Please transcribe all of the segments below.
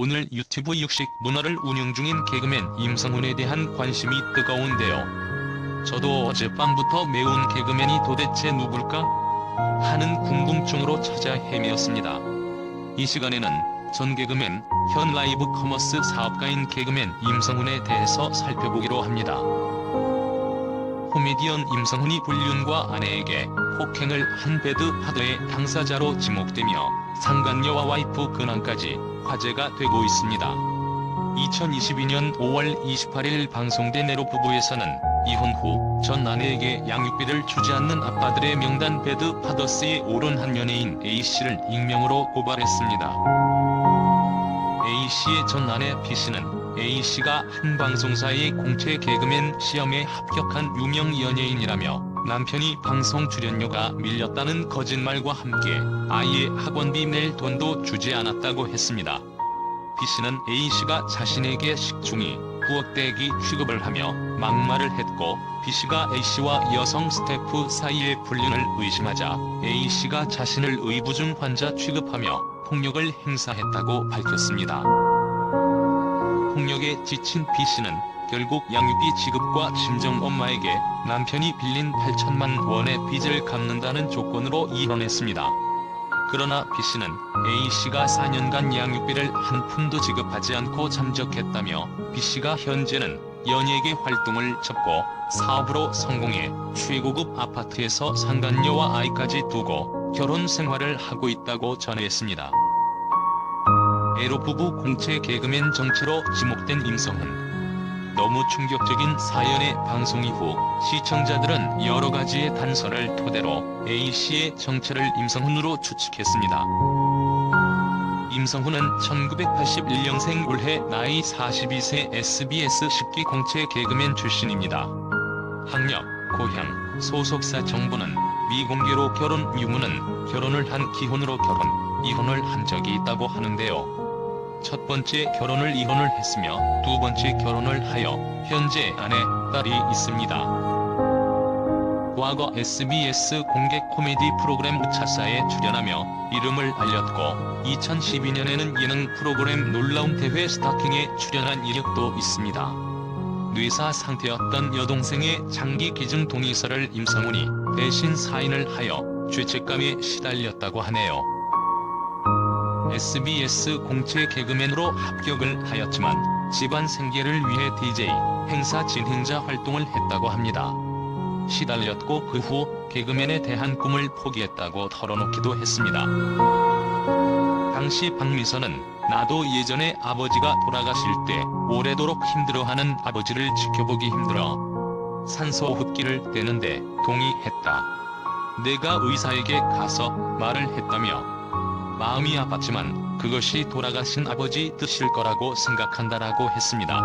오늘 유튜브 육식 문화를 운영 중인 개그맨 임성훈에 대한 관심이 뜨거운데요. 저도 어젯밤부터 매운 개그맨이 도대체 누굴까? 하는 궁금증으로 찾아 헤매었습니다. 이 시간에는 전 개그맨, 현 라이브 커머스 사업가인 개그맨 임성훈에 대해서 살펴보기로 합니다. 코미디언 임성훈이 불륜과 아내에게 폭행을 한 배드파더의 당사자로 지목되며 상간녀와 와이프 근황까지 화제가 되고 있습니다. 2022년 5월 28일 방송된 에로 부부에서는 이혼 후 전 아내에게 양육비를 주지 않는 아빠들의 명단 배드파더스에 오른 한 연예인 A씨를 익명으로 고발했습니다. A씨의 전 아내 B씨는 A씨가 한 방송사의 공채 개그맨 시험에 합격한 유명 연예인이라며 남편이 방송 출연료가 밀렸다는 거짓말과 함께 아이의 학원비 낼 돈도 주지 않았다고 했습니다. B씨는 A씨가 자신에게 식중이 9억대기 취급을 하며 막말을 했고, B씨가 A씨와 여성 스태프 사이의 불륜을 의심하자 A씨가 자신을 의부증 환자 취급하며 폭력을 행사했다고 밝혔습니다. 폭력에 지친 B씨는 결국 양육비 지급과 친정엄마에게 남편이 빌린 8천만 원의 빚을 갚는다는 조건으로 이혼했습니다. 그러나 B씨는 A씨가 4년간 양육비를 한 푼도 지급하지 않고 잠적했다며 B씨가 현재는 연예계 활동을 접고 사업으로 성공해 최고급 아파트에서 상간녀와 아이까지 두고 결혼 생활을 하고 있다고 전했습니다. 에로 부부 공채 개그맨 정체로 지목된 임성훈. 너무 충격적인 사연의 방송 이후 시청자들은 여러가지의 단서를 토대로 A씨의 정체를 임성훈으로 추측했습니다. 임성훈은 1981년생 올해 나이 42세 SBS 10기 공채 개그맨 출신입니다. 학력, 고향, 소속사 정보는 미공개로 결혼 유무는 결혼을 한 기혼으로 결혼, 이혼을 한 적이 있다고 하는데요. 첫 번째 결혼을 이혼을 했으며 두 번째 결혼을 하여 현재 아내, 딸이 있습니다. 과거 SBS 공개 코미디 프로그램 우차사에 출연하며 이름을 알렸고 2012년에는 예능 프로그램 놀라운 대회 스타킹에 출연한 이력도 있습니다. 뇌사 상태였던 여동생의 장기 기증 동의서를 임성훈이 대신 사인을 하여 죄책감에 시달렸다고 하네요. SBS 공채 개그맨으로 합격을 하였지만 집안 생계를 위해 DJ, 행사 진행자 활동을 했다고 합니다. 시달렸고 그 후 개그맨에 대한 꿈을 포기했다고 털어놓기도 했습니다. 당시 박미선은 나도 예전에 아버지가 돌아가실 때 오래도록 힘들어하는 아버지를 지켜보기 힘들어 산소 흡기를 떼는데 동의했다. 내가 의사에게 가서 말을 했다며 마음이 아팠지만 그것이 돌아가신 아버지 뜻일 거라고 생각한다라고 했습니다.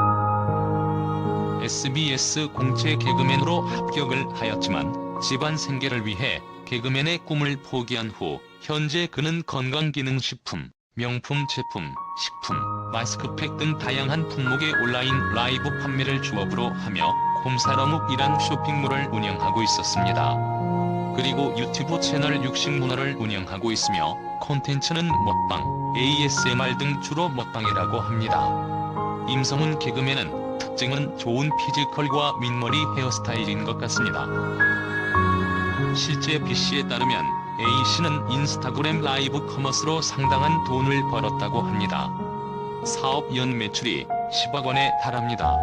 SBS 공채 개그맨으로 합격을 하였지만 집안 생계를 위해 개그맨의 꿈을 포기한 후 현재 그는 건강기능식품, 명품 제품, 식품, 마스크팩 등 다양한 품목의 온라인 라이브 판매를 주업으로 하며 콤사러묵이란 쇼핑몰을 운영하고 있었습니다. 그리고 유튜브 채널 육식문화를 운영하고 있으며 콘텐츠는 먹방, ASMR 등 주로 먹방이라고 합니다. 임성훈 개그맨은 특징은 좋은 피지컬과 민머리 헤어스타일인 것 같습니다. 실제 B씨에 따르면 A씨는 인스타그램 라이브 커머스로 상당한 돈을 벌었다고 합니다. 사업 연 매출이 10억 원에 달합니다.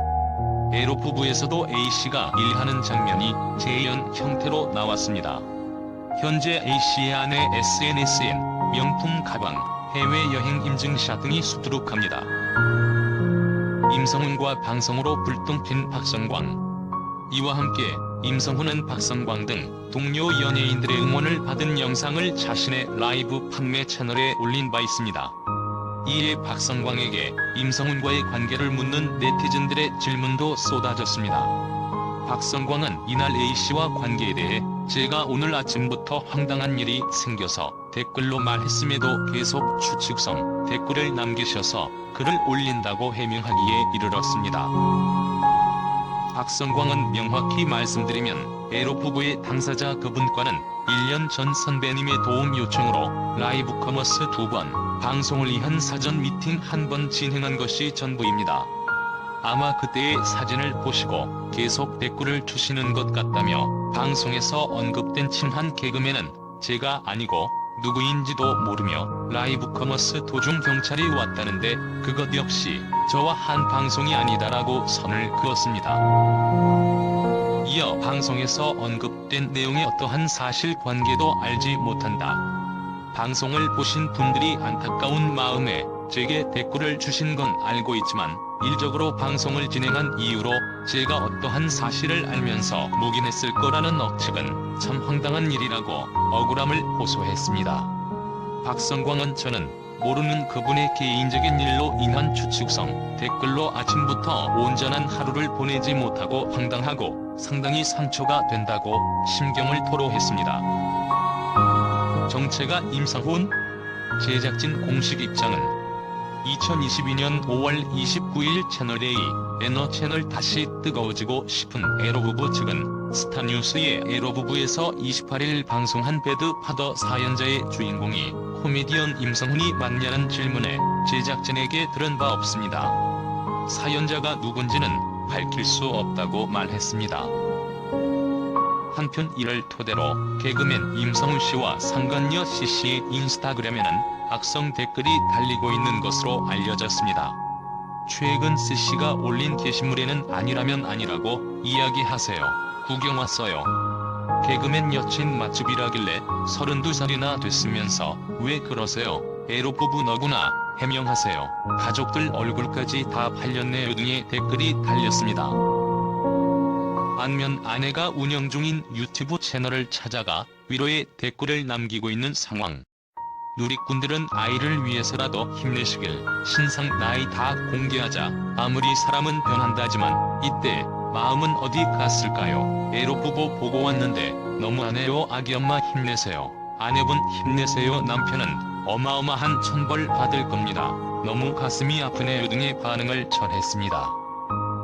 에로 부부에서도 A씨가 일하는 장면이 재연 형태로 나왔습니다. 현재 A씨의 아내 SNS엔 명품 가방, 해외여행 인증샷 등이 수두룩합니다. 임성훈과 방송으로 불똥 튄 박성광. 이와 함께 임성훈은 박성광 등 동료 연예인들의 응원을 받은 영상을 자신의 라이브 판매 채널에 올린 바 있습니다. 이에 박성광에게 임성훈과의 관계를 묻는 네티즌들의 질문도 쏟아졌습니다. 박성광은 이날 A씨와 관계에 대해 제가 오늘 아침부터 황당한 일이 생겨서 댓글로 말했음에도 계속 추측성 댓글을 남기셔서 글을 올린다고 해명하기에 이르렀습니다. 박성광은 명확히 말씀드리면 에로 부부의 당사자 그분과는 1년 전 선배님의 도움 요청으로 라이브 커머스 2번, 방송을 위한 사전 미팅 1번 진행한 것이 전부입니다. 아마 그때의 사진을 보시고 계속 댓글을 주시는 것 같다며 방송에서 언급된 친한 개그맨은 제가 아니고 누구인지도 모르며 라이브 커머스 도중 경찰이 왔다는데 그것 역시 저와 한 방송이 아니다라고 선을 그었습니다. 이어 방송에서 언급된 내용의 어떠한 사실관계도 알지 못한다. 방송을 보신 분들이 안타까운 마음에 제게 댓글을 주신 건 알고 있지만 일적으로 방송을 진행한 이유로 제가 어떠한 사실을 알면서 묵인했을 거라는 억측은 참 황당한 일이라고 억울함을 호소했습니다. 박성광은 저는 모르는 그분의 개인적인 일로 인한 추측성 댓글로 아침부터 온전한 하루를 보내지 못하고 황당하고 상당히 상처가 된다고 심경을 토로했습니다. 정체가 임성훈? 제작진 공식 입장은 2022년 5월 29일 채널A 에너채널 다시 뜨거워지고 싶은 에로부부 측은 스타뉴스의 에로부부에서 28일 방송한 배드파더 사연자의 주인공이 코미디언 임성훈이 맞냐는 질문에 제작진에게 들은 바 없습니다. 사연자가 누군지는 밝힐 수 없다고 말했습니다. 한편 이를 토대로 개그맨 임성훈 씨와 상간녀 씨의 인스타그램에는 악성 댓글이 달리고 있는 것으로 알려졌습니다. 최근 씨가 올린 게시물에는 아니라면 아니라고 이야기하세요. 구경 왔어요. 개그맨 여친 맛집이라길래 32살이나 됐으면서 왜 그러세요? 에로 부부 너구나 해명하세요. 가족들 얼굴까지 다 팔렸네요 등의 댓글이 달렸습니다. 반면 아내가 운영 중인 유튜브 채널을 찾아가 위로의 댓글을 남기고 있는 상황. 누리꾼들은 아이를 위해서라도 힘내시길, 신상 나이 다 공개하자. 아무리 사람은 변한다지만 이때 마음은 어디 갔을까요? 에로 부부 보고 왔는데 너무하네요. 아기 엄마 힘내세요. 아내분 힘내세요. 남편은 어마어마한 천벌 받을 겁니다. 너무 가슴이 아프네요 등의 반응을 전했습니다.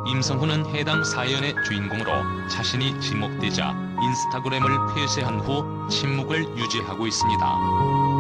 임성훈은 해당 사연의 주인공으로 자신이 지목되자 인스타그램을 폐쇄한 후 침묵을 유지하고 있습니다.